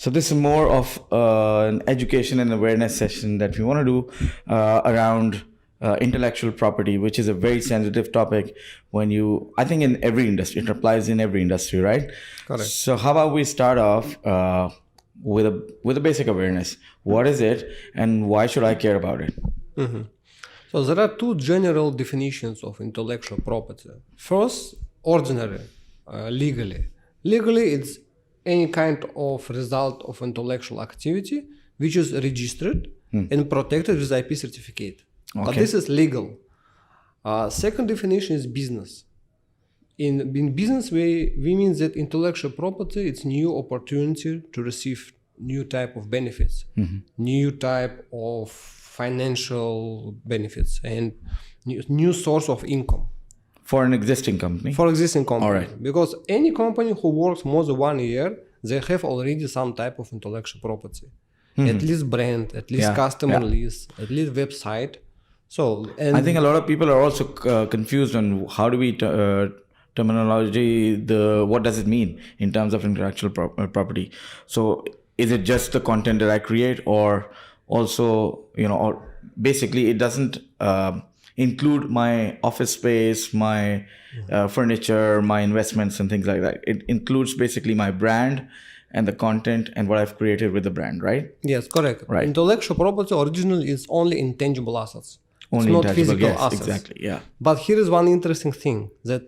So this is more of an education and awareness session that we want to do around intellectual property, which is a very sensitive topic I think in every industry, it applies in every industry, right? Correct. So how about we start off with a basic awareness. What is it and why should I care about it? Mm-hmm. So there are two general definitions of intellectual property. First, ordinary, legally. Legally, it's any kind of result of intellectual activity which is registered and protected with IP certificate. Okay. But this is legal. Second definition is business. In business, we mean that intellectual property is new opportunity to receive new type of benefits, new type of financial benefits, and new source of income. For an existing company? For existing company. All right. Because any company who works more than 1 year, they have already some type of intellectual property. At least brand, at least customer list, at least website. So, and I think a lot of people are also confused on how do we terminology, what does it mean in terms of intellectual property. So is it just the content that I create, or also, or basically it doesn't include my office space, my furniture, my investments and things like that. It includes basically my brand and the content and what I've created with the brand, right? Yes, correct. Right. Intellectual property originally is only intangible assets. Only it's not physical assets. Exactly, yeah. But here is one interesting thing, that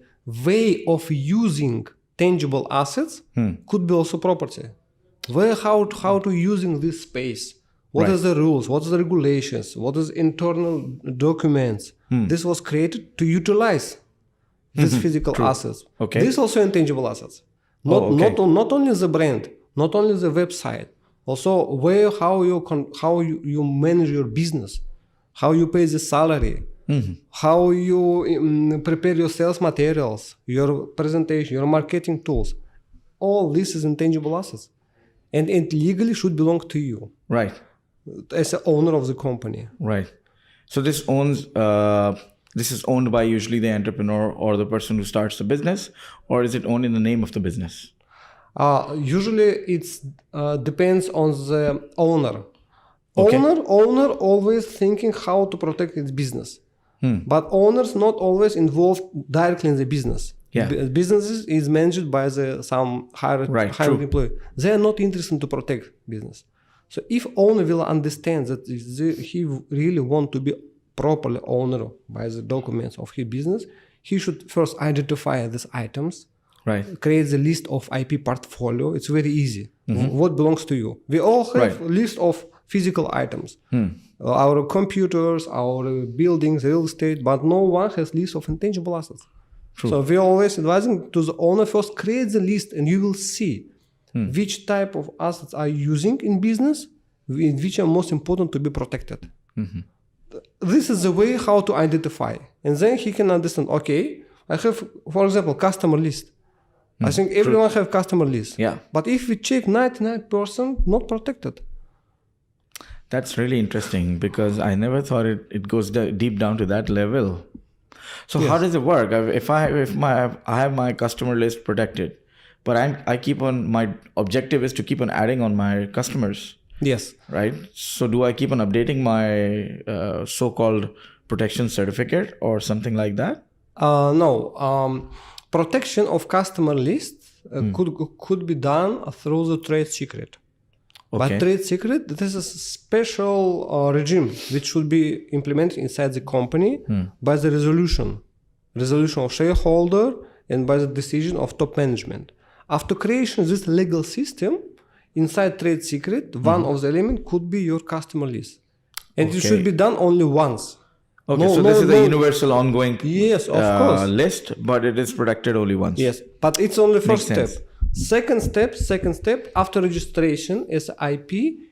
way of using tangible assets could be also property. How to using this space. What is the rules? What is the regulations? What is internal documents? This was created to utilize these physical assets. Okay. This also intangible assets. Not only the brand, not only the website, also how you manage your business, how you pay the salary, how you prepare your sales materials, your presentation, your marketing tools. All this is intangible assets, and it legally should belong to you. Right. As the owner of the company. Right. So this is owned by usually the entrepreneur or the person who starts the business, or is it owned in the name of the business? Usually it depends on the owner. Okay. Owner always thinking how to protect its business. But owners not always involved directly in the business. Yeah. Businesses is managed by some hired employee. They are not interested to protect business. So if owner will understand that he really want to be properly owner by the documents of his business, he should first identify these items, create the list of IP portfolio. It's very easy. What belongs to you? We all have a list of physical items, our computers, our buildings, real estate, but no one has list of intangible assets. True. So we always advising to the owner first create the list, and you will see which type of assets are you using in business, which are most important to be protected. This is the way how to identify. And then he can understand, okay, I have, for example, customer list. I think everyone have customer list. Yeah. But if we check 99% not protected. That's really interesting, because I never thought it goes deep down to that level. So how does it work? If I have my customer list protected, but I keep on, my objective is to keep on adding on my customers. Yes. Right. So do I keep on updating my so-called protection certificate or something like that? No. Protection of customer list could be done through the trade secret. Okay. But trade secret, this is a special regime which should be implemented inside the company by the resolution of shareholder and by the decision of top management. After creation of this legal system, inside trade secret, one of the elements could be your customer list. And it should be done only once. Okay, so this is a universal ongoing list, but it is protected only once. Yes, but it's only first step. Second step, after registration as IP,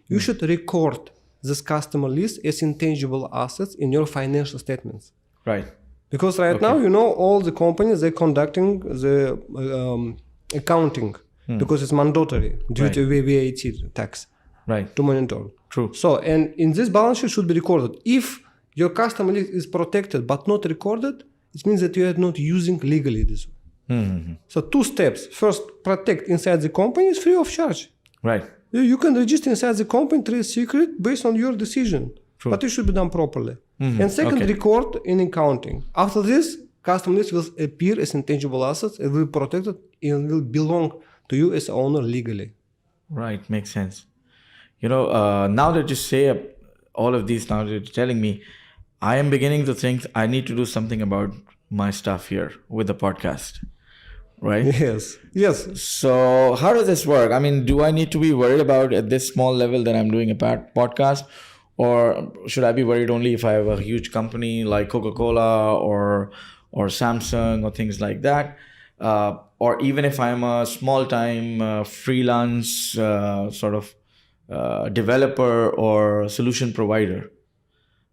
you should record this customer list as intangible assets in your financial statements. Right. Because now, all the companies, they're conducting the accounting because it's mandatory due to VAT tax to monitor. True. So, and in this balance sheet should be recorded. If your customer list is protected but not recorded, it means that you are not using legally this one. So 2 steps. First, protect inside the company is free of charge. Right. You can register inside the company trade secret based on your decision. True. But it should be done properly. And second, record in accounting. After this, custom list will appear as intangible assets. It will be protected and will belong to you as owner legally. Right, makes sense. Now that you say all of these, now that you're telling me, I am beginning to think I need to do something about my stuff here with the podcast. Right? Yes. So how does this work? I mean, do I need to be worried about at this small level that I'm doing a podcast? Or should I be worried only if I have a huge company like Coca-Cola or Samsung or things like that? Or even if I'm a small-time freelance developer or solution provider,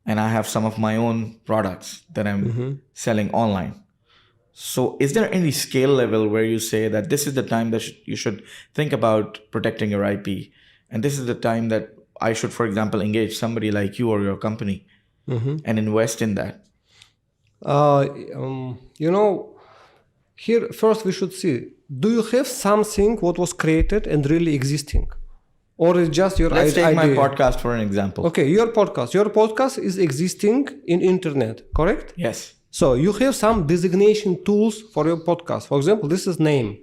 and I have some of my own products that I'm selling online. So is there any scale level where you say that this is the time that you should think about protecting your IP, and this is the time that I should, for example, engage somebody like you or your company and invest in that? Here first we should see, do you have something what was created and really existing? Or is just your idea? Let's take my podcast for an example. Okay, your podcast is existing in internet, correct? Yes. So you have some designation tools for your podcast. For example, this is name.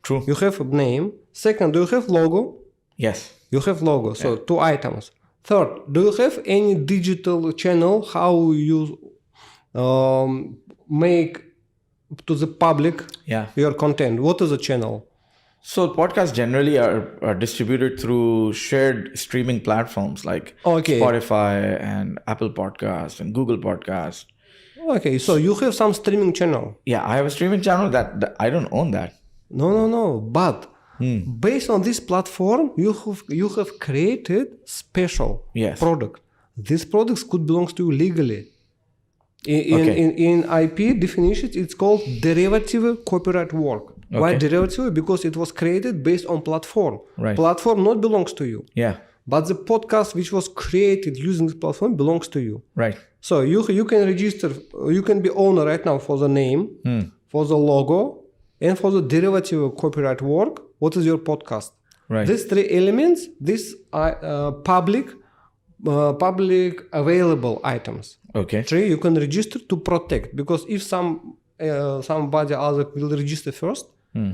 True. You have a name. Second, do you have logo? Yes. You have logo. So 2 items. Third, do you have any digital channel how you make to the public your content? What is a channel? So podcasts generally are distributed through shared streaming platforms like Spotify and Apple Podcasts and Google Podcasts. Okay, so you have some streaming channel. Yeah, I have a streaming channel that I don't own that. No. But based on this platform, you have created special product. These products could belong to you legally. In IP definition, it's called derivative copyright work. Okay. Why derivative? Because it was created based on platform. Right. Platform not belongs to you. Yeah. But the podcast which was created using this platform belongs to you. Right. So you can register, you can be owner right now for the name, for the logo, and for the derivative copyright work. What is your podcast? Right. These 3 elements, these are public available items. Okay. 3 you can register to protect, because if somebody other will register first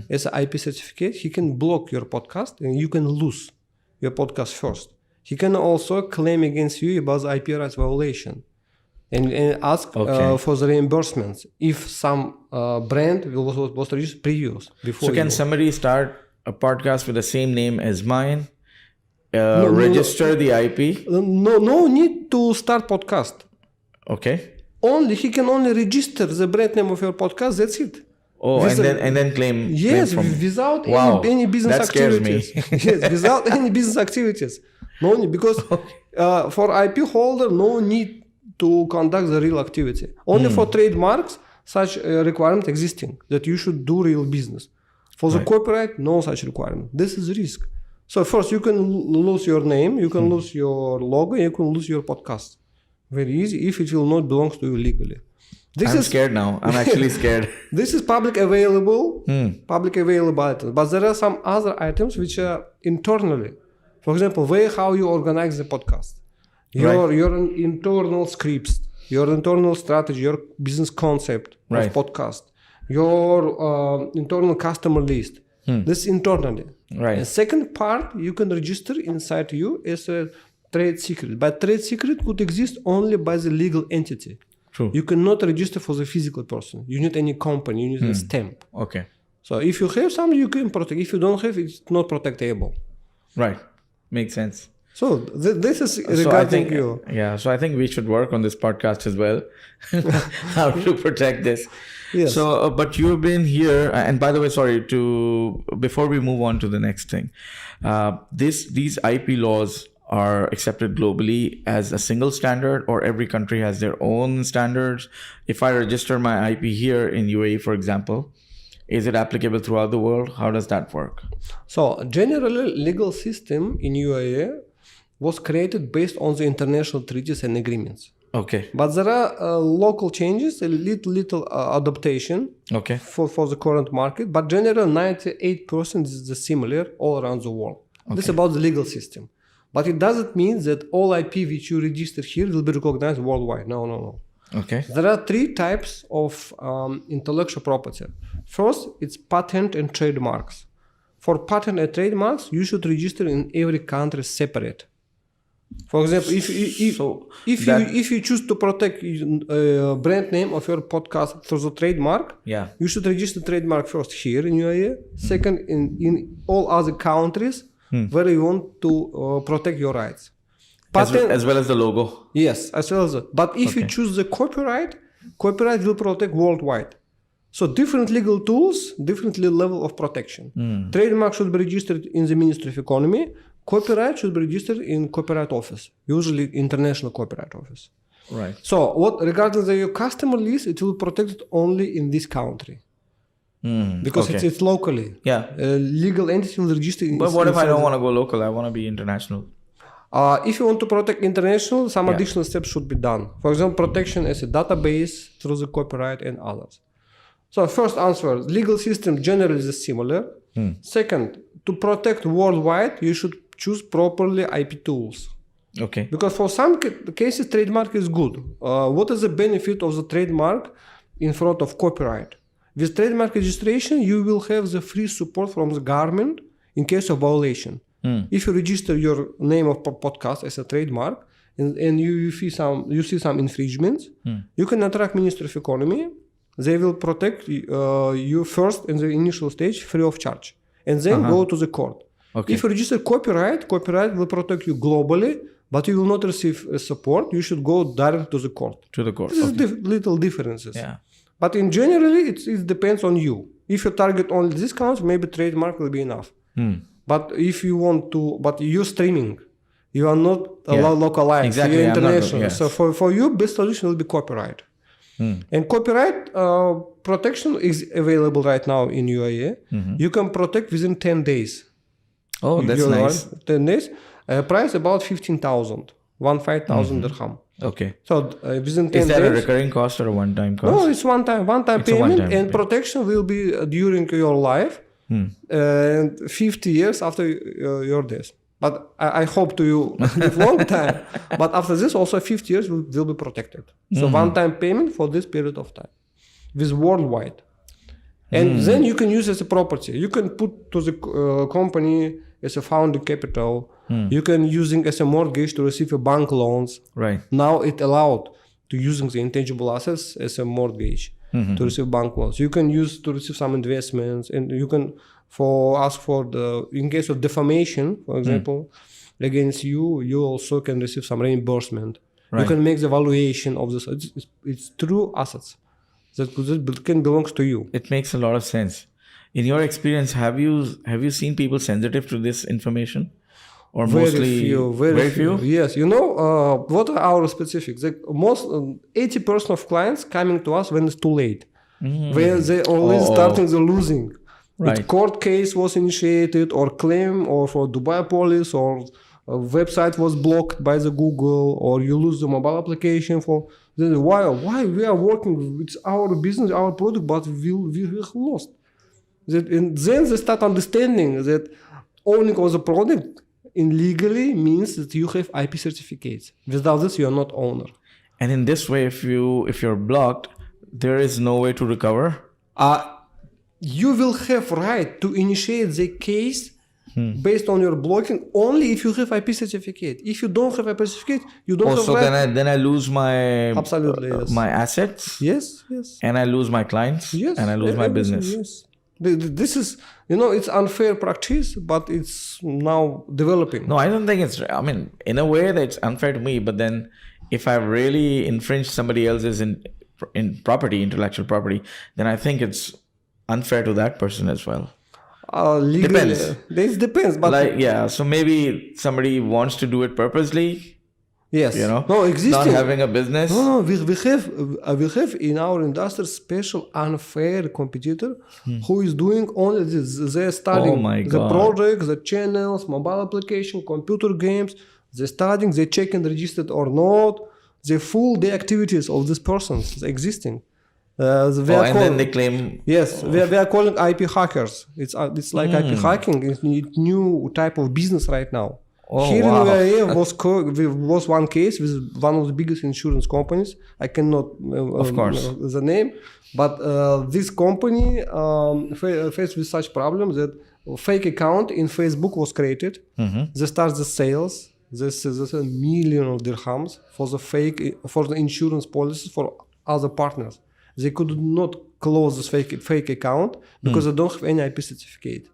as an IP certificate, he can block your podcast and you can lose your podcast first. He can also claim against you about the IP rights violation and ask for the reimbursements if some brand was registered previous before. So can somebody start a podcast with the same name as mine? Register the IP? No need to start podcast. Okay. He can only register the brand name of your podcast. That's it. Oh, and then claim. Yes, claim without any business activities. Yes, without any business activities. No need, because for IP holder, no need to conduct the real activity. Only for trademarks, such requirement existing that you should do real business. For the copyright, no such requirement. This is risk. So first, you can lose your name, you can lose your logo, you can lose your podcast. Very easy if it will not belong to you legally. I'm scared now. I'm actually scared. This is public available items. But there are some other items which are internally. For example, how you organize the podcast. Your internal scripts, your internal strategy, your business concept of podcast, your internal customer list. This is internally. Right. And second part, you can register inside you as a trade secret. But trade secret could exist only by the legal entity. True. You cannot register for the physical person. You need any company. You need a stamp. Okay. So if you have something, you can protect. If you don't have, it's not protectable. Right. Makes sense. So this is regarding you. Yeah. So I think we should work on this podcast as well. How to protect this. Yes. So, but you've been here, and by the way, before we move on to the next thing, these IP laws are accepted globally as a single standard, or every country has their own standards? If I register my IP here in UAE, for example, is it applicable throughout the world? How does that work? So generally, legal system in UAE was created based on the international treaties and agreements. Okay. But there are local changes, a little adaptation for the current market. But generally, 98% is similar all around the world. This is about the legal system. But it doesn't mean that all IP which you register here will be recognized worldwide. No. Okay. There are 3 types of intellectual property. First, it's patent and trademarks. For patent and trademarks, you should register in every country separate. For example, if you choose to protect brand name of your podcast through the trademark, you should register trademark first here in UAE, second in all other countries where you want to protect your rights. As well as the logo. Yes, as well as but if you choose the copyright will protect worldwide. So different legal tools, different level of protection. Trademark should be registered in the Ministry of Economy. Copyright should be registered in Copyright Office, usually International Copyright Office. Right. So regarding your customer list, it will be protected only in this country. Because it's locally. Yeah. Legal entity will register. But what if I don't want to go local? I want to be international. If you want to protect international, some additional steps should be done. For example, protection as a database through the copyright and others. So first answer, legal system generally is similar. Second, to protect worldwide, you should choose properly IP tools. Okay. Because for some cases, trademark is good. What is the benefit of the trademark in front of copyright? With trademark registration, you will have the free support from the government in case of violation. If you register your name of podcast as a trademark and you see some infringements, you can attract Ministry of Economy. They will protect you first in the initial stage free of charge, and then go to the court. Okay. If you register copyright will protect you globally, but you will not receive support. You should go direct to the court. This is little differences. Yeah. But in generally, it depends on you. If you target only discounts, maybe trademark will be enough. But if you want to, but you're streaming, you are not localized. Exactly. You're international. So for you, best solution will be copyright. And copyright protection is available right now in UAE. You can protect within 10 days. Oh, that's nice. 10 days. Price about 15,000 dirham. Okay. So within 10 days. Is that a recurring cost or a one-time cost? No, it's one-time payment, and protection will be during your life and 50 years after your death. But I hope to you live long time. But after this, also 50 years will be protected. So one-time payment for this period of time, with worldwide. And then you can use as a property. You can put to the company as a founding capital. You can using as a mortgage to receive a bank loans. Right. Now it allowed to using the intangible assets as a mortgage to receive bank loans. You can use to receive some investments, and you can ask for in case of defamation, for example, against you also can receive some reimbursement. Right. You can make the valuation of this. It's true assets that can belong to you. It makes a lot of sense. In your experience, have you seen people sensitive to this information? Or mostly very few? Yes. What are our specifics? Most 80% of clients coming to us when it's too late. Where they always starting the losing. Right. If court case was initiated or claim or for Dubai police or a website was blocked by the Google or you lose the mobile application why we are working, it's our business, our product, but we lost. And then they start understanding that owning of the product illegally means that you have IP certificates. Without this, you are not owner. And in this way, if you're blocked, there is no way to recover? You will have right to initiate the case based on your blocking only if you have IP certificate. If you don't have IP certificate, you don't have right. Then I lose my my assets. Yes. And I lose my clients. Yes. And I lose my business. Yes. This is, it's unfair practice, but it's now developing. No, I don't think it's. I mean, in a way, that's unfair to me. But then, if I really infringed somebody else's intellectual property, then I think it's unfair to that person as well. Legally, depends. This depends, but so maybe somebody wants to do it purposely. Yes. No, existing. Not having a business. No, we have in our industry special unfair competitor who is doing only this. They're studying the project, the channels, mobile application, computer games. They're studying, they check and registered or not. They fool the activities of these persons existing. Then they claim. Yes, we are calling IP hackers. It's like IP hacking. It's a new type of business right now. Here in UAE was one case with one of the biggest insurance companies. I cannot the name, but this company faced with such problems that a fake account in Facebook was created. They start the sales. This is a million of dirhams for the insurance policies for other partners. They could not close this fake account because they don't have any IP certificate.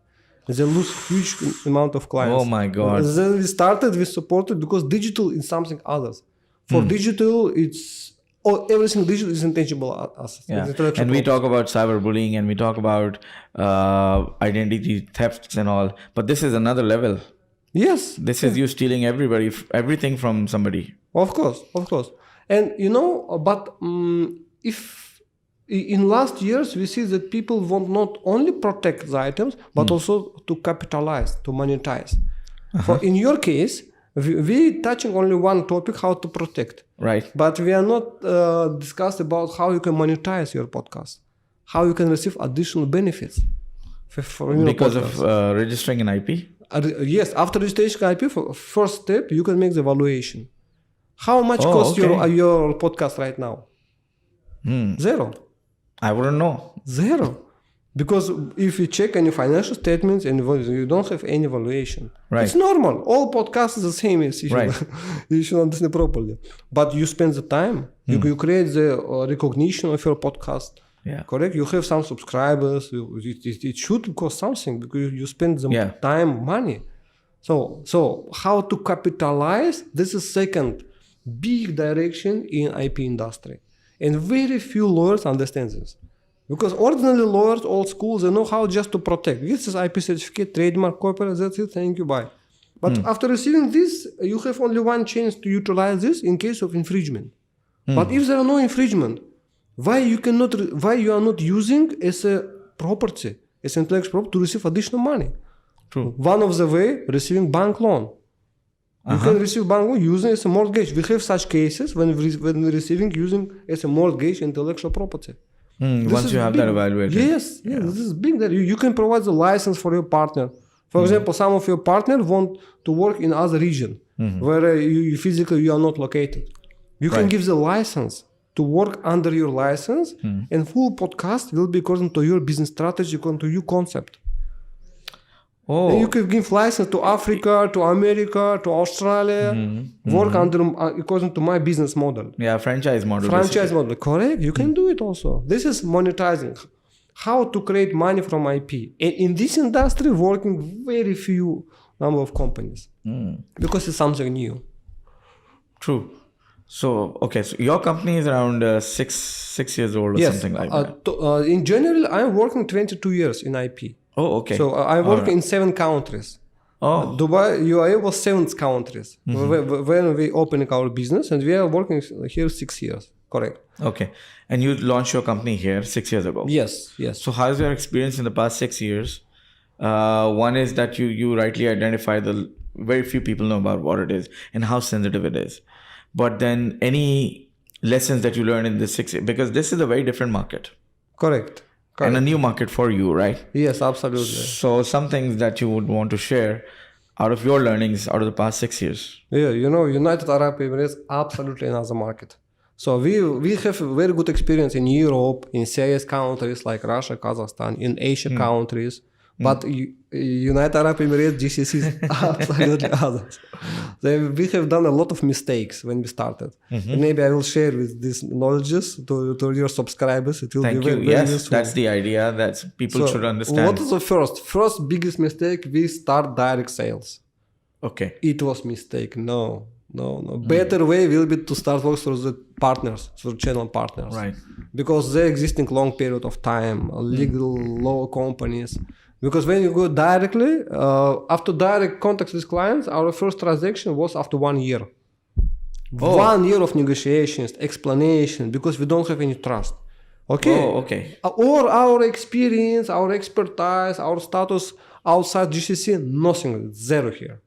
They lose huge amount of clients. Oh my God. Then we started, we supported because digital is something others. For digital, everything digital is intangible assets. Yeah. And we talk about cyberbullying and we talk about identity thefts and all, but this is another level. Yes. This is you stealing everything from somebody. Of course. And but if in last years we see that people want not only protect the items, but also to capitalize, to monetize. For in your case, we touching only one topic, how to protect. Right. But we are not discussed about how you can monetize your podcast, how you can receive additional benefits from your because podcast. of registering an IP. Yes, after registration IP, first step you can make the evaluation. How much costs your podcast right now? Zero. I wouldn't know. Zero. Because if you check any financial statements and you don't have any valuation, it's normal. All podcasts are the same. You should understand properly. But you spend the time. You create the recognition of your podcast. Yeah. Correct? You have some subscribers. It should cost something because you spend the time, money. So how to capitalize? This is second big direction in IP industry. And very few lawyers understand this. Because ordinary lawyers, old school, they know how just to protect. This is IP certificate, trademark, copyright, that's it, thank you, bye. But after receiving this, you have only one chance to utilize this in case of infringement. But if there are no infringement, why you are not using as a property, as intellectual property to receive additional money? True. One of the way, receiving bank loan. You can receive bank loan using as a mortgage. We have such cases when we're receiving using as a mortgage intellectual property. Once you have that evaluated. Yes, this is big. That you can provide the license for your partner. For example, some of your partners want to work in other region where you physically you are not located. You can give the license to work under your license, and full podcast will be according to your business strategy, according to your concept. And you can give license to Africa, to America, to Australia, work under according to my business model. Yeah, franchise model. Franchise model, correct. You can do it also. This is monetizing. How to create money from IP. And in this industry, working very few number of companies because it's something new. True. So, so your company is around 6 years old or something like that. In general, I'm working 22 years in IP. Oh, okay. So I work in 7 countries. Dubai, UAE was 7th countries when we opening our business, and we are working here 6 years. Correct. Okay. And you launched your company here 6 years ago. Yes. So how's your experience in the past 6 years? One is that you rightly identify the very few people know about what it is and how sensitive it is. But then any lessons that you learned in this 6 years, because this is a very different market. Correct. And a new market for you, right? Yes, absolutely. So some things that you would want to share out of your learnings out of the past 6 years. Yeah, United Arab Emirates, absolutely another market. So we have a very good experience in Europe, in CIS countries like Russia, Kazakhstan, in Asia countries. But United Arab Emirates, GCC is absolutely others. We have done a lot of mistakes when we started. And maybe I will share with these knowledges to your subscribers. It will be very useful. That's the idea that people should understand. What is the first biggest mistake? We start direct sales. Okay. It was mistake. No. Better way will be to start work through the partners, through channel partners. Right. Because they're existing long period of time, legal law companies. Because when you go directly, after direct contact with clients, our first transaction was after 1 year. 1 year of negotiations, explanation, because we don't have any trust. Okay. Or our experience, our expertise, our status outside GCC, nothing, zero here.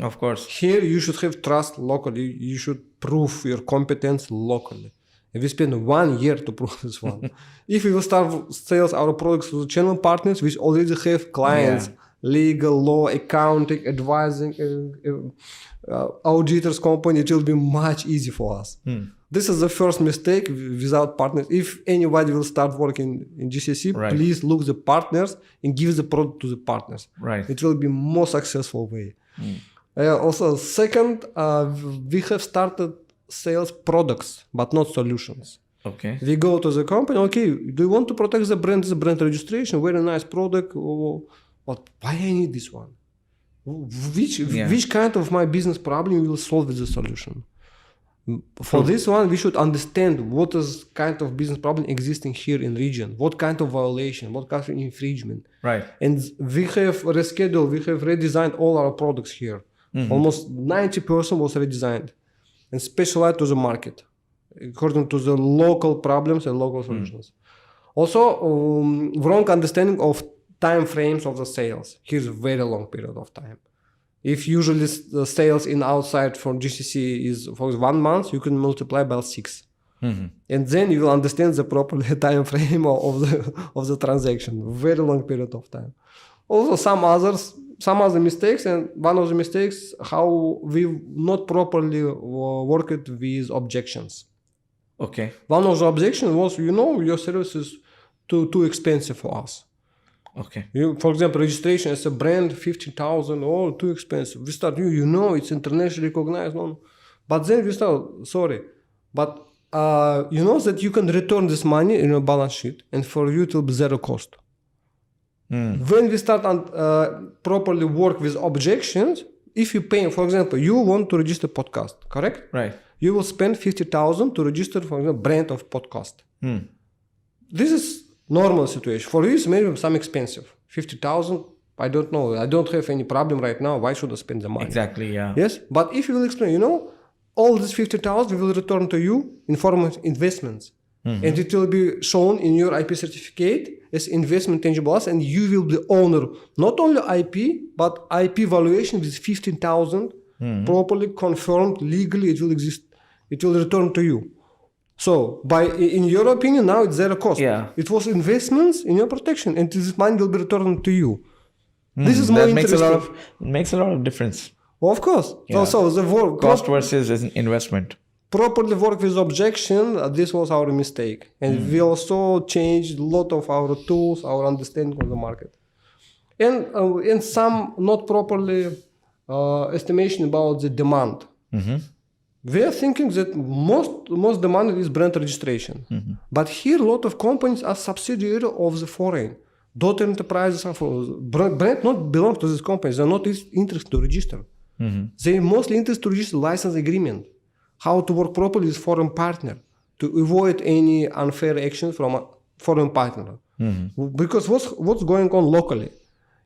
Of course. Here you should have trust locally. You should prove your competence locally. And we spend 1 year to prove this one. If we will start sales our products to the channel partners, which already have clients, legal, law, accounting, advising, auditors company, it will be much easier for us. This is the first mistake without partners. If anybody will start working in GCC, please look the partners and give the product to the partners. It will be more successful way. Also, second, we have started sales products, but not solutions. Okay. We go to the company, okay, do you want to protect the brand registration? Very nice product. But why I need this one? Which kind of my business problem will solve with the solution? For this one, we should understand what is kind of business problem existing here in region, what kind of violation, what kind of infringement. And we have rescheduled, we have redesigned all our products here. Almost 90% was redesigned and specialized to the market according to the local problems and local solutions. Also, wrong understanding of time frames of the sales. Here's a very long period of time. If usually the sales in outside from GCC is for 1 month, you can multiply by 6. And then you will understand the proper time frame of the transaction. Very long period of time. Also some other mistakes, and one of the mistakes, how we not properly worked with objections. Okay. One of the objections was, your service is too expensive for us. Okay. For example, registration as a brand, 50,000, too expensive. We start, it's internationally recognized. No. But then we start, sorry, but you know that you can return this money in your balance sheet, and for you it will be zero cost. When we start properly work with objections, if you pay, for example, you want to register podcast, correct? You will spend 50,000 to register, for example, brand of podcast. This is normal situation. For you, it's maybe some expensive. 50,000, I don't know. I don't have any problem right now. Why should I spend the money? Exactly, yeah. Yes, but if you will explain, all this 50,000 will return to you in form of investments. And it will be shown in your IP certificate as investment tangible asset, and you will be owner not only IP, but IP valuation with 15,000 properly confirmed legally. It will exist. It will return to you. So, in your opinion, now it's zero cost. It was investments in your protection, and this money will be returned to you. This is more interesting. Makes a lot of difference. Well, of course. Yeah. So the cost versus investment. Properly work with objection. This was our mistake, and we also changed a lot of our tools, our understanding of the market, and some not properly estimation about the demand. We are thinking that most demand is brand registration. But here a lot of companies are subsidiary of the foreign. Daughter enterprises are brand not belong to these companies. They're not interested to register. They're mostly interested to register license agreement. How to work properly with foreign partner to avoid any unfair action from a foreign partner. Because what's going on locally?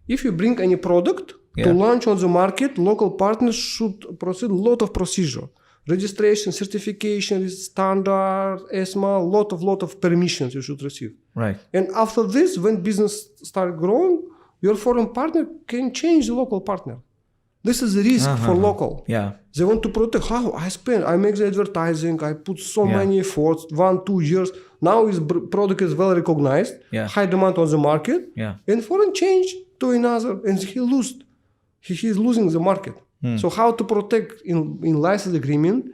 If you bring any product to launch on the market, local partners should proceed a lot of procedure. Registration, certification, standard, ESMA, lot of permissions you should receive. And after this, when business start growing, your foreign partner can change the local partner. This is the risk for local. They want to protect how I make the advertising, I put so many efforts, 1-2 years. Now his product is well recognized, high demand on the market, and foreign change to another, and he is losing the market. So how to protect in license agreement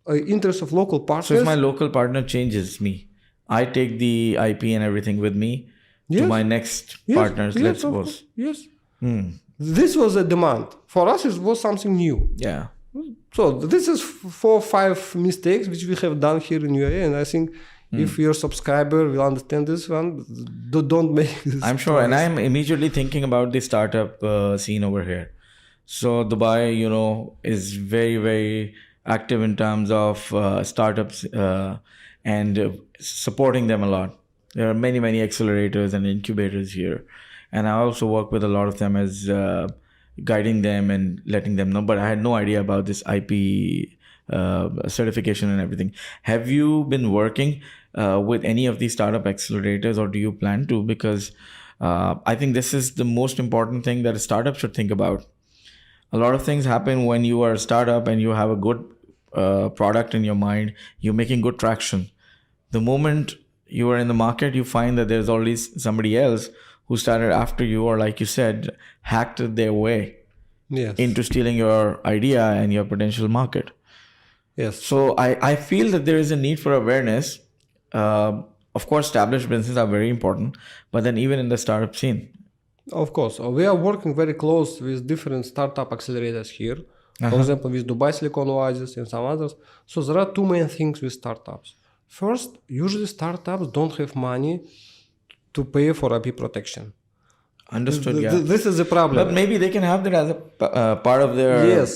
interest of local partners? So if my local partner changes me, I take the IP and everything with me to my next partners, let's suppose. This was a demand. For us, it was something new. So this is 4 or 5 mistakes which we have done here in UAE, and I think if your subscriber will understand this one, don't make this. I'm sure, and I'm immediately thinking about the startup scene over here. So Dubai, is very, very active in terms of startups and supporting them a lot. There are many, many accelerators and incubators here. And I also work with a lot of them as guiding them and letting them know. But I had no idea about this IP certification and everything. Have you been working with any of these startup accelerators, or do you plan to? Because I think this is the most important thing that a startup should think about. A lot of things happen when you are a startup and you have a good product in your mind. You're making good traction. the moment you are in the market, you find that there's already somebody else who started after you, or like you said, hacked their way into stealing your idea and your potential market. Yes. So I feel that there is a need for awareness. Of course, established businesses are very important, but then even in the startup scene. Of course. We are working very close with different startup accelerators here. For example, with Dubai Silicon Oasis and some others. So there are two main things with startups. First, usually startups don't have money to pay for IP protection. Understood, This is the problem. But maybe they can have that as a part of their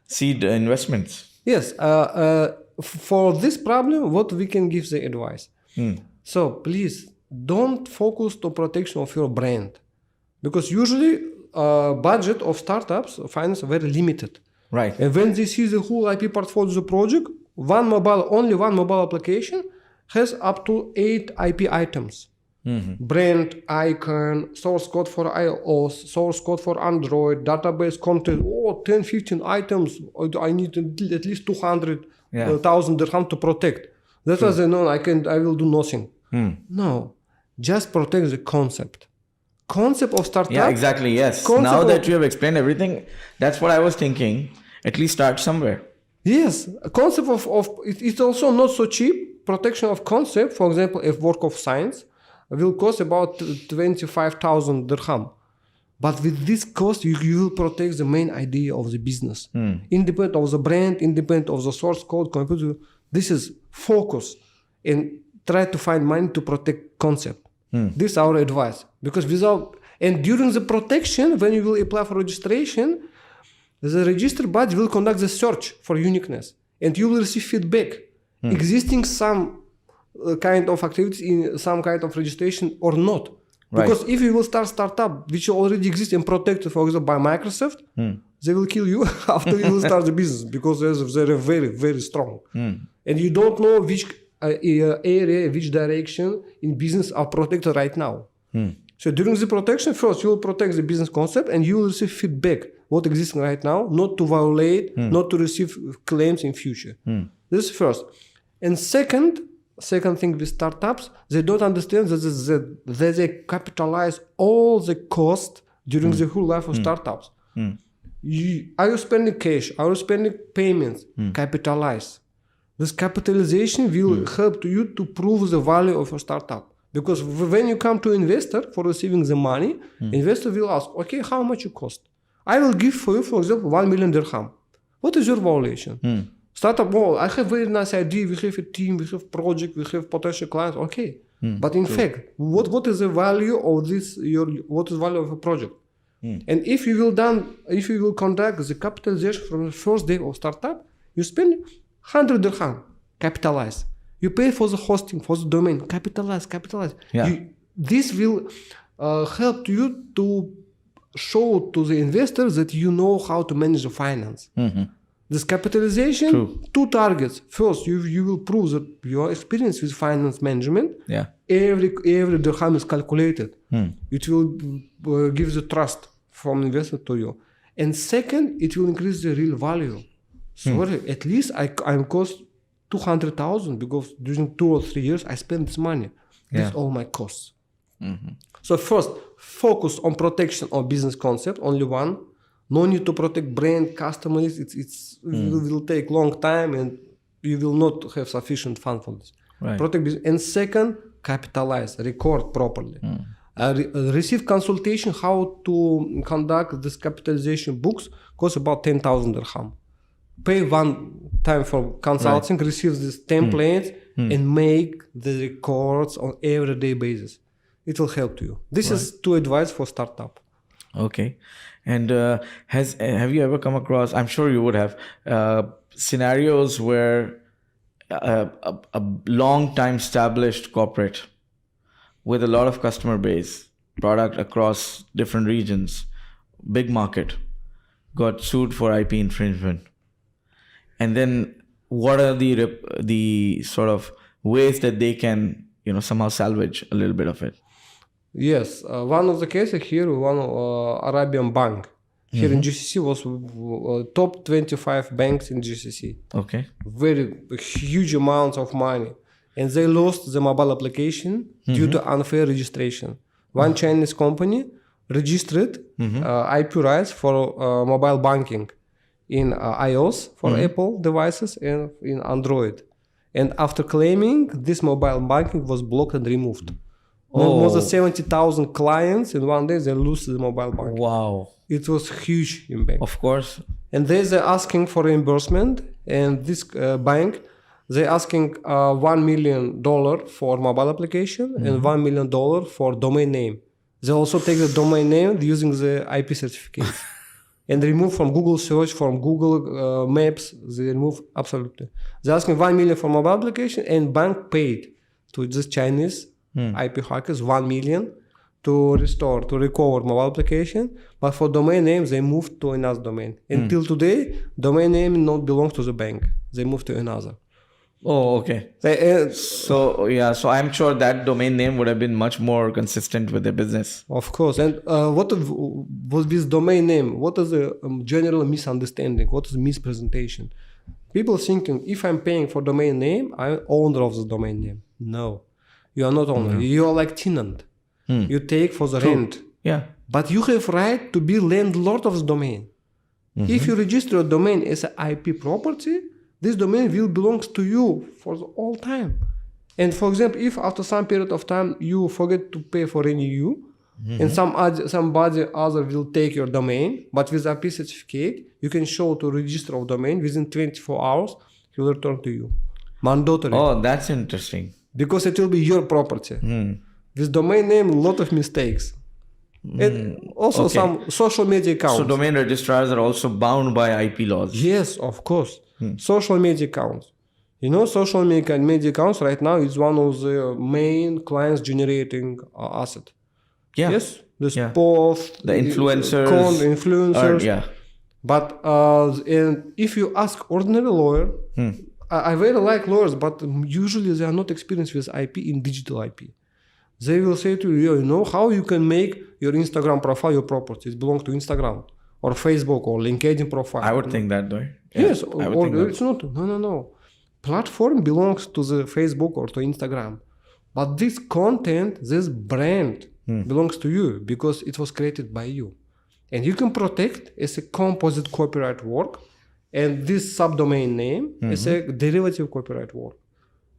seed investments. Yes. For this problem, what we can give the advice? So please don't focus on protection of your brand, because usually budget of startups finance very limited. Right. And when they see the whole IP portfolio of the project, only one mobile application has up to 8 IP items. Brand, icon, source code for iOS, source code for Android, database content, 10, 15 items. I need at least 200,000 dirham to protect. That's why they know I will do nothing. No, just protect the concept. Concept of startup. Yeah, exactly. Yes. Now that you have explained everything, that's what I was thinking. At least start somewhere. Yes, a concept of it's also not so cheap. Protection of concept, for example, a work of science, will cost about 25,000 dirham. But with this cost, you will protect the main idea of the business. Independent of the brand, independent of the source code, computer. This is focus and try to find money to protect concept. This is our advice. Because during the protection, when you will apply for registration, the registered body will conduct the search for uniqueness, and you will receive feedback. Existing some kind of activities in some kind of registration or not. Because if you will start startup which already exists and protected, for example, by Microsoft, they will kill you after you will start the business, because they're very, very strong. And you don't know which area, which direction in business are protected right now. So during the protection, first you will protect the business concept and you will receive feedback what exists right now, not to violate, not to receive claims in future. This is first. And second thing with startups, they don't understand that they capitalize all the cost during the whole life of startups. Are you spending cash? Are you spending payments? Capitalize. This capitalization will help you to prove the value of a startup. Because when you come to investor for receiving the money, investor will ask, okay, how much you cost? I will give for you, for example, 1 million dirham. What is your valuation? Startup, I have very nice idea. We have a team, we have project, we have potential clients. Okay. But in fact, what is the value of this, what is the value of a project? And if you will conduct the capitalization from the first day of startup, you spend 100 dirham, capitalize. You pay for the hosting, for the domain, capitalize. Yeah. This will help you to show to the investors that you know how to manage the finance. This capitalization, two targets. First, you will prove that your experience with finance management, every dirham is calculated. It will give the trust from investor to you. And second, it will increase the real value. Sorry, at least I'm cost 200,000 because during 2 or 3 years I spent this money. That's all my costs. So first, focus on protection of business concept, only one. No need to protect brand, customers. It will take long time and you will not have sufficient fund for this. Protect business. And second, capitalize, record properly. Receive consultation how to conduct this capitalization books, costs about 10,000 dirham. Pay one time for consulting, receive this template and make the records on everyday basis. It will help you. This is two advice for startup. Okay. And have you ever come across, I'm sure you would have, scenarios where a long time established corporate with a lot of customer base, product across different regions, big market, got sued for IP infringement? And then what are the sort of ways that they can, somehow salvage a little bit of it? Yes, one of the cases here, one Arabian bank here in GCC was top 25 banks in GCC. Okay. Very huge amounts of money. and they lost the mobile application due to unfair registration. One Chinese company registered IP rights for mobile banking in iOS for Apple devices and in Android. And after claiming, this mobile banking was blocked and removed. More than 70,000 clients in one day, they lose the mobile banking. Wow. It was huge impact. Of course. And they're asking for reimbursement. And this bank, they're asking $1 million for mobile application and $1 million for domain name. They also take the domain name using the IP certificate. And remove from Google search, from Google Maps, they remove absolutely. They're asking $1 million for mobile application, and bank paid to this Chinese IP hackers $1 million to recover mobile application. But for domain names, they moved to another domain. Until today, domain name not belongs to the bank. They moved to another. Oh, okay. So I'm sure that domain name would have been much more consistent with their business. Of course. And what was this domain name? What is the general misunderstanding? What is the mispresentation? People thinking, if I'm paying for domain name, I'm owner of the domain name. No, you are not owner. You are like tenant. You take for the rent. Yeah. But you have right to be landlord of the domain. If you register a domain as an IP property, this domain will belong to you for all time. And for example, if after some period of time you forget to pay for renew, and somebody other will take your domain, but with IP certificate, you can show to register of domain within 24 hours, he will return to you. Mandatory. Oh, that's interesting. Because it will be your property. With domain name, a lot of mistakes. And also some social media accounts. So domain registrars are also bound by IP laws. Yes, of course. Social media accounts. Social media accounts right now is one of the main clients generating asset. Yeah. Yes. The post, the influencers. But and if you ask ordinary lawyer, I very like lawyers, but usually they are not experienced with IP in digital IP. They will say to you, how you can make your Instagram profile your property. It belongs to Instagram or Facebook or LinkedIn profile. I would think that, though. Yes, or it's not. No. Platform belongs to the Facebook or to Instagram. But this content, this brand belongs to you because it was created by you. And you can protect as a composite copyright work and this subdomain name as a derivative copyright work.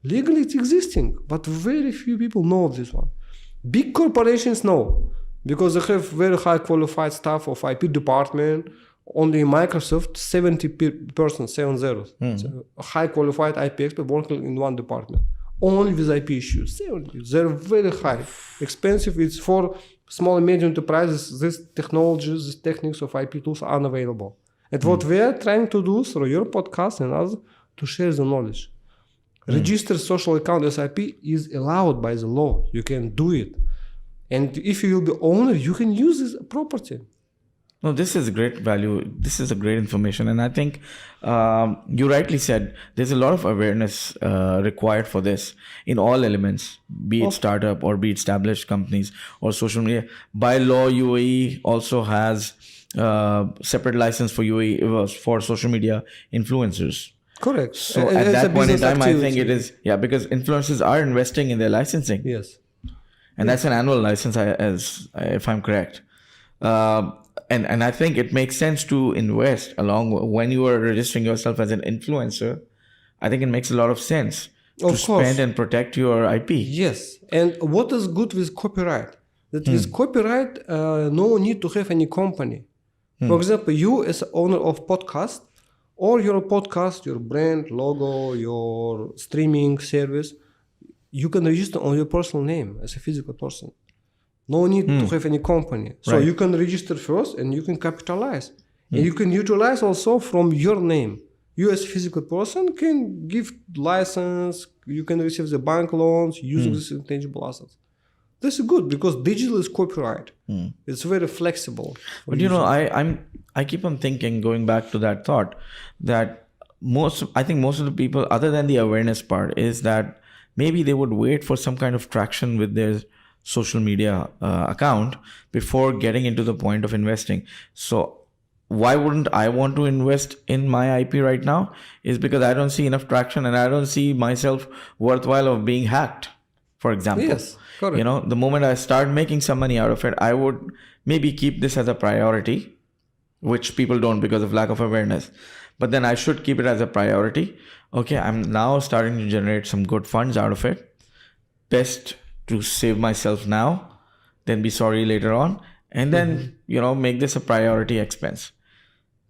Legally it's existing, but very few people know this one. Big corporations know because they have very high qualified staff of IP department. Only in Microsoft, 70%, 70. So high qualified IP expert working in one department. Only with IP issues. 70. They're very high. Expensive. It's for small and medium enterprises. These technologies, these techniques of IP tools are unavailable. And what we are trying to do through your podcast and others to share the knowledge. Register social account as IP is allowed by the law. You can do it. And if you will be owner, you can use this property. No, this is great value. This is a great information. And I think you rightly said there's a lot of awareness required for this in all elements, be it startup or be it established companies or social media. By law, UAE also has separate license for UAE for social media influencers. Correct. So at that point in time, I think it is, because influencers are investing in their licensing. Yes. And that's an annual license, if I'm correct. And I think it makes sense to invest along when you are registering yourself as an influencer. I think it makes a lot of sense to spend and protect your IP. Yes. And what is good with copyright? That with copyright, no need to have any company. For example, you as owner of podcast or your podcast, your brand, logo, your streaming service, you can register on your personal name as a physical person. No need to have any company. So you can register first and you can capitalize. And you can utilize also from your name. You as a physical person can give license, you can receive the bank loans using this intangible assets. This is good because digital is copyright. It's very flexible. But I keep on thinking, going back to that thought, that I think most of the people, other than the awareness part, is that maybe they would wait for some kind of traction with their social media account before getting into the point of investing. So why wouldn't I want to invest in my IP right now is because I don't see enough traction and I don't see myself worthwhile of being hacked, for example. Yes, correct. The moment I start making some money out of it, I would maybe keep this as a priority, which people don't because of lack of awareness. But then I should keep it as a priority. Okay, I'm now starting to generate some good funds out of it. Best to save myself now, then be sorry later on, and then, make this a priority expense.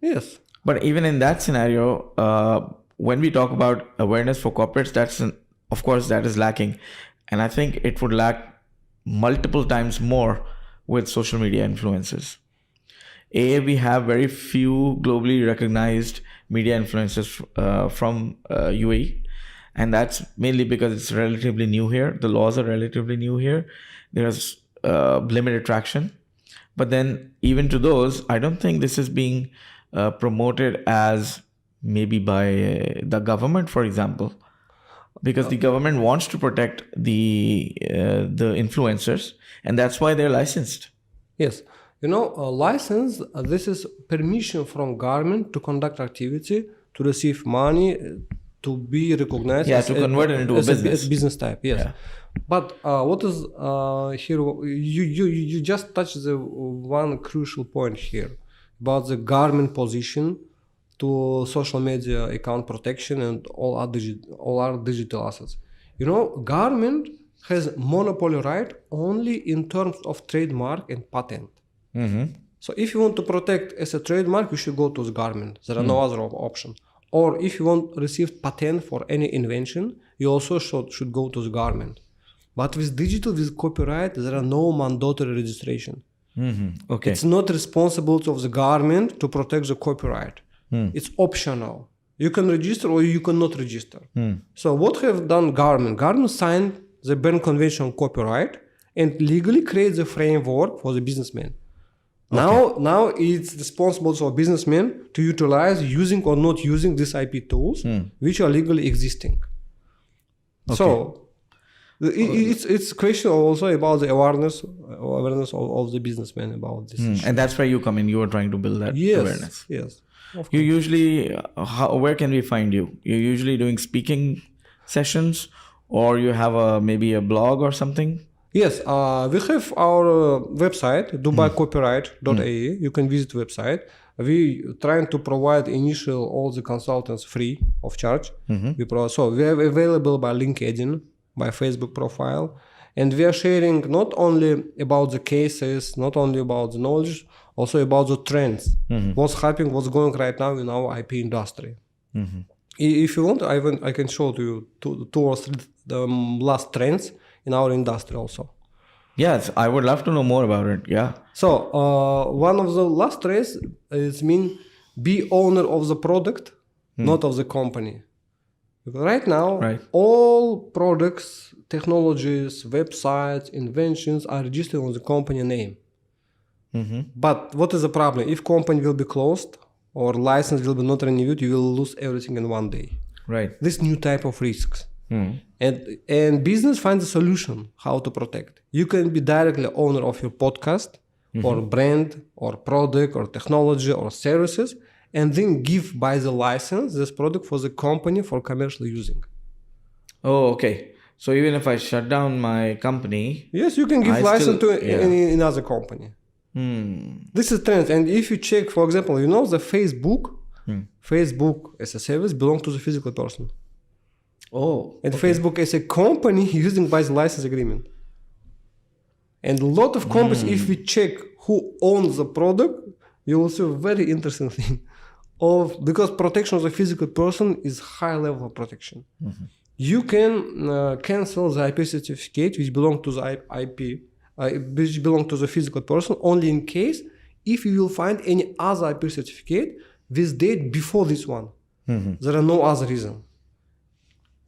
Yes. But even in that scenario, when we talk about awareness for corporates, of course, that is lacking. And I think it would lack multiple times more with social media influencers. We have very few globally recognized media influencers from UAE. And that's mainly because it's relatively new here. The laws are relatively new here. There's limited traction. But then even to those, I don't think this is being promoted as maybe by the government, for example, because the government wants to protect the influencers, and that's why they're licensed. Yes. License, this is permission from government to conduct activity, to receive money, to be recognized. Yeah, to convert it into a business. A business type, yes. Yeah. But what is here? You just touched the one crucial point here about the government position to social media account protection and all our digital assets. Government has monopoly right only in terms of trademark and patent. Mm-hmm. So if you want to protect as a trademark, you should go to the government. There are no other option. Or if you want to receive patent for any invention, you also should go to the government. But with digital, with copyright, there are no mandatory registration. Mm-hmm. Okay. It's not responsibility of the government to protect the copyright. It's optional. You can register or you cannot register. So what have done government? Government signed the Berne Convention on Copyright and legally create the framework for the businessman. Okay. Now it's responsible for businessmen to utilize using or not using these IP tools, which are legally existing. Okay. So it's question also about the awareness of the businessman about this issue. And that's where you come in. You are trying to build that awareness. Yes. You usually, where can we find you? You're usually doing speaking sessions, or you have maybe a blog or something? Yes, we have our website, dubaicopyright.ae. You can visit website. We trying to provide initial all the consultants free of charge. So we are available by LinkedIn, by Facebook profile, and we are sharing not only about the cases, not only about the knowledge, also about the trends, what's happening, what's going right now in our IP industry. If you want, I can show to you two or three the last trends in our industry also. Yes, I would love to know more about it. Yeah. So one of the last trends is be owner of the product, not of the company. Because right now, all products, technologies, websites, inventions are registered on the company name. But what is the problem? If company will be closed or license will be not renewed, you will lose everything in one day. Right. This new type of risks. And business finds a solution how to protect. You can be directly owner of your podcast or brand or product or technology or services, and then give by the license this product for the company for commercial using. Oh, okay. So even if I shut down my company, yes, you can give license to another company. This is trend. And if you check, for example, the Facebook as a service belongs to the physical person. Oh. And Facebook as a company using by the license agreement. And a lot of companies, if we check who owns the product, you will see a very interesting thing. Because protection of the physical person is high level of protection. You can cancel the IP certificate which belongs to the which belong to the physical person only in case if you will find any other IP certificate with date before this one. There are no other reason.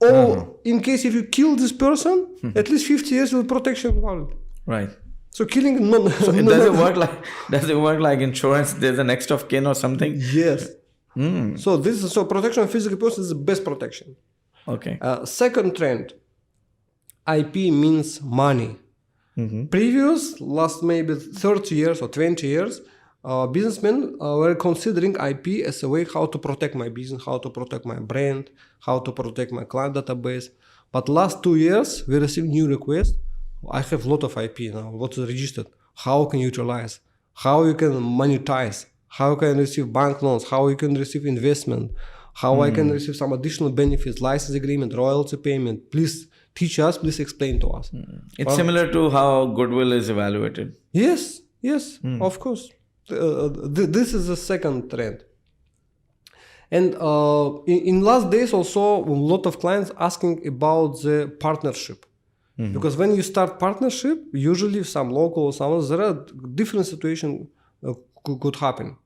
Or in case if you kill this person, at least 50 years will protection valid. Right. So killing so it doesn't work like insurance. There's a next of kin or something. Yes. So protection of physical person is the best protection. Okay. Second trend, IP means money. Previous last maybe 30 years or 20 years, businessmen were considering IP as a way how to protect my business, how to protect my brand, how to protect my client database. But last 2 years, we received new requests. I have a lot of IP now, what's registered, how can you utilize, how you can monetize, how you can receive bank loans, how you can receive investment, how I can receive some additional benefits, license agreement, royalty payment. Please teach us, please explain to us. It's similar to how goodwill is evaluated. Yes, of course. This is the second trend. And in last days also, a lot of clients asking about the partnership. Because when you start partnership, usually some local, some others, there are different situations could happen.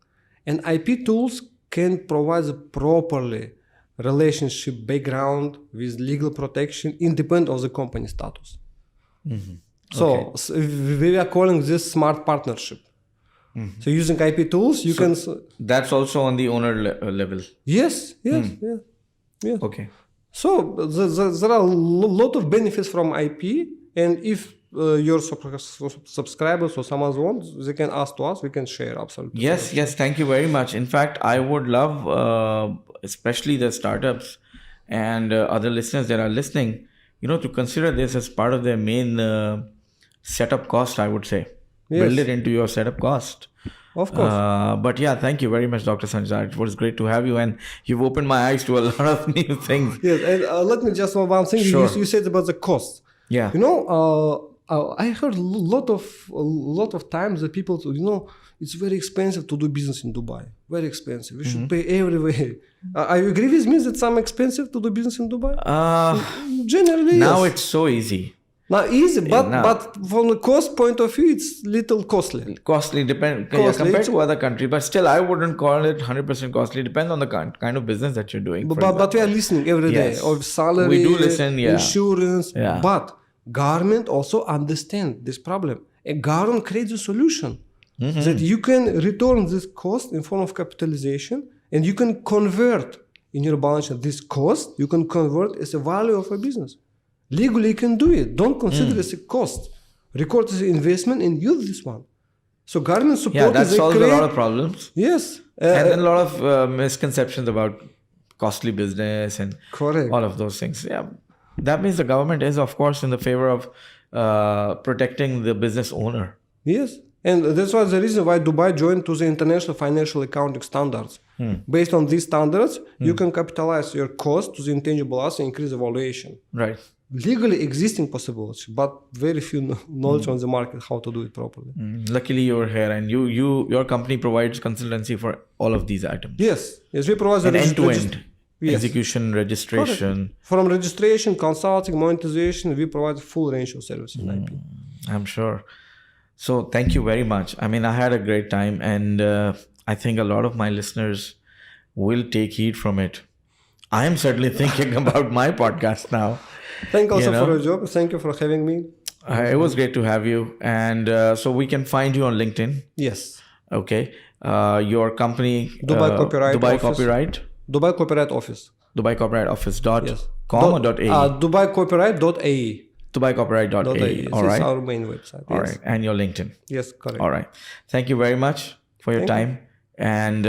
And IP tools can provide a properly relationship background with legal protection independent of the company status. So we are calling this smart partnership. So using IP tools, you can... That's also on the owner level. Yes. Okay. So there are a lot of benefits from IP, and if your subscribers or someone wants, they can ask to us, we can share absolutely. Yes, thank you very much. In fact, I would love, especially the startups and other listeners that are listening, to consider this as part of their main setup cost, I would say. Yes. Build it into your setup cost. Of course. But yeah, thank you very much, Dr. Sandjar. It was great to have you, and you've opened my eyes to a lot of new things. Yes, and let me just one thing. Sure. You said about the cost. Yeah. I heard a lot of times that people, it's very expensive to do business in Dubai. Very expensive. We should pay everywhere. Are you agree with me that some expensive to do business in Dubai? Generally, now yes. It's so easy. Now easy, but from the cost point of view, it's little costly. Compared to other countries, but still, I wouldn't call it 100% costly. Depends on the kind of business that you're doing. But we are listening every day of salary, we do listen, insurance. Yeah. But government also understand this problem. A government creates a solution that you can return this cost in form of capitalization, and you can convert in your balance sheet this cost. You can convert as a value of a business. Legally, you can do it. Don't consider it as a cost. Record as an investment and use this one. So government support. Yeah, that solves a lot of problems. Yes. And then a lot of misconceptions about costly business and all of those things. Yeah, that means the government is, of course, in the favor of protecting the business owner. Yes. And that's why the reason why Dubai joined to the international financial accounting standards. Based on these standards, you can capitalize your cost to the intangible asset and increase the valuation. Right. Legally existing possibilities, but very few knowledge on the market how to do it properly. Luckily, you're here, and your company provides consultancy for all of these items. Yes, we provide end-to-end execution, registration. Correct. From registration, consulting, monetization, we provide full range of services in IP. I'm sure. So thank you very much. I mean, I had a great time, and I think a lot of my listeners will take heed from it. I am certainly thinking about my podcast now. Thank you also for your job. Thank you for having me. It was great to have you. And so we can find you on LinkedIn. Yes. Okay. Your company. Dubai Copyright Dubai Office. Copyright. Dubai Copyright Office. Dubai Copyright Office.com or .ae? Dubai Copyright.ae. Dubai Copyright.ae. All right. It's our main website. All right. And your LinkedIn. Yes, correct. All right. Thank you very much for your time. And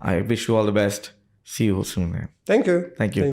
I wish you all the best. See you soon. Thank you. Thank you.